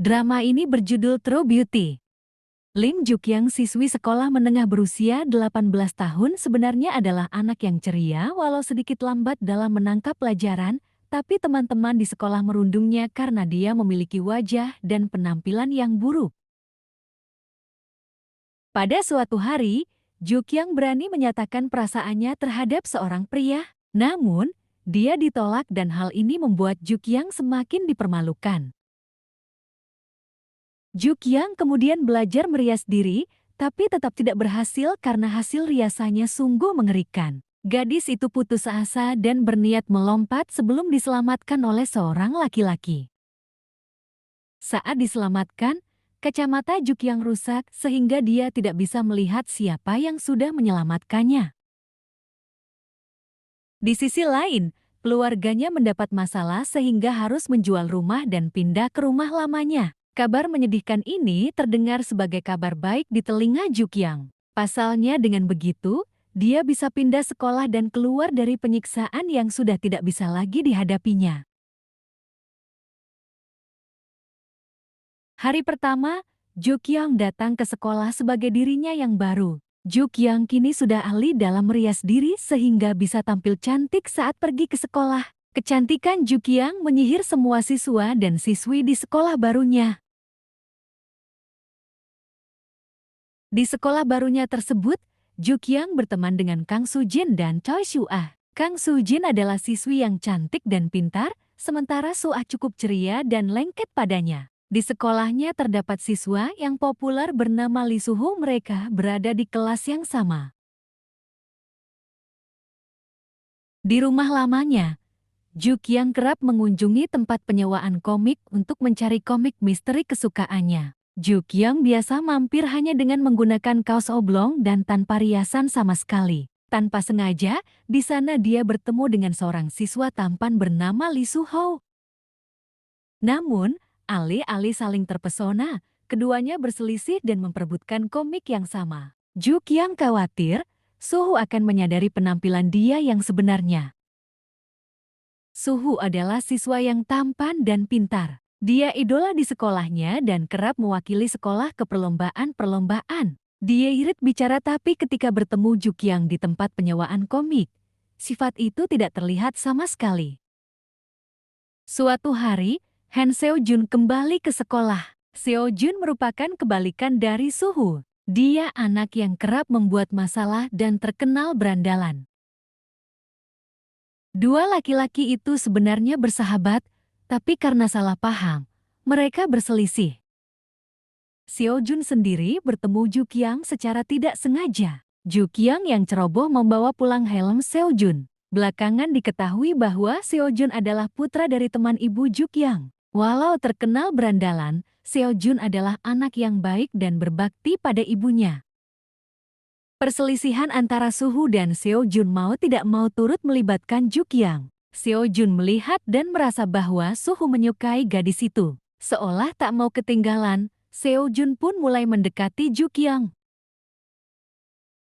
Drama ini berjudul True Beauty. Lim Jukyang, siswi sekolah menengah berusia 18 tahun, sebenarnya adalah anak yang ceria walau sedikit lambat dalam menangkap pelajaran, tapi teman-teman di sekolah merundungnya karena dia memiliki wajah dan penampilan yang buruk. Pada suatu hari, Jukyang berani menyatakan perasaannya terhadap seorang pria. Namun, dia ditolak dan hal ini membuat Jukyang semakin dipermalukan. Jukyang kemudian belajar merias diri, tapi tetap tidak berhasil karena hasil riasannya sungguh mengerikan. Gadis itu putus asa dan berniat melompat sebelum diselamatkan oleh seorang laki-laki. Saat diselamatkan, kacamata Jukyang rusak sehingga dia tidak bisa melihat siapa yang sudah menyelamatkannya. Di sisi lain, keluarganya mendapat masalah sehingga harus menjual rumah dan pindah ke rumah lamanya. Kabar menyedihkan ini terdengar sebagai kabar baik di telinga Jukyang. Pasalnya dengan begitu, dia bisa pindah sekolah dan keluar dari penyiksaan yang sudah tidak bisa lagi dihadapinya. Hari pertama, Jukyang datang ke sekolah sebagai dirinya yang baru. Jukyang kini sudah ahli dalam merias diri sehingga bisa tampil cantik saat pergi ke sekolah. Kecantikan Jukyang menyihir semua siswa dan siswi di sekolah barunya. Di sekolah barunya tersebut, Jukyang berteman dengan Kang Sujin dan Choi Shuah. Kang Sujin adalah siswi yang cantik dan pintar, sementara Shuah cukup ceria dan lengket padanya. Di sekolahnya terdapat siswa yang populer bernama Lee Suhu, mereka berada di kelas yang sama. Di rumah lamanya, Jukyang kerap mengunjungi tempat penyewaan komik untuk mencari komik misteri kesukaannya. Jukyang biasa mampir hanya dengan menggunakan kaos oblong dan tanpa riasan sama sekali. Tanpa sengaja, di sana dia bertemu dengan seorang siswa tampan bernama Lee Suho. Namun, alih-alih saling terpesona, keduanya berselisih dan memperebutkan komik yang sama. Jukyang khawatir, Suho akan menyadari penampilan dia yang sebenarnya. Suho adalah siswa yang tampan dan pintar. Dia idola di sekolahnya dan kerap mewakili sekolah ke perlombaan-perlombaan. Dia irit bicara, tapi ketika bertemu Jukyang di tempat penyewaan komik, sifat itu tidak terlihat sama sekali. Suatu hari, Han Seo-jun kembali ke sekolah. Seo-jun merupakan kebalikan dari Suho. Dia anak yang kerap membuat masalah dan terkenal berandalan. Dua laki-laki itu sebenarnya bersahabat, tapi karena salah paham, mereka berselisih. Seo-jun sendiri bertemu Jukyang secara tidak sengaja. Jukyang yang ceroboh membawa pulang helm Seo-jun. Belakangan diketahui bahwa Seo-jun adalah putra dari teman ibu Jukyang. Walau terkenal berandalan, Seo-jun adalah anak yang baik dan berbakti pada ibunya. Perselisihan antara Suho dan Seo-jun mau tidak mau turut melibatkan Jukyang. Seo-jun melihat dan merasa bahwa Suho menyukai gadis itu. Seolah tak mau ketinggalan, Seo-jun pun mulai mendekati Jukyang.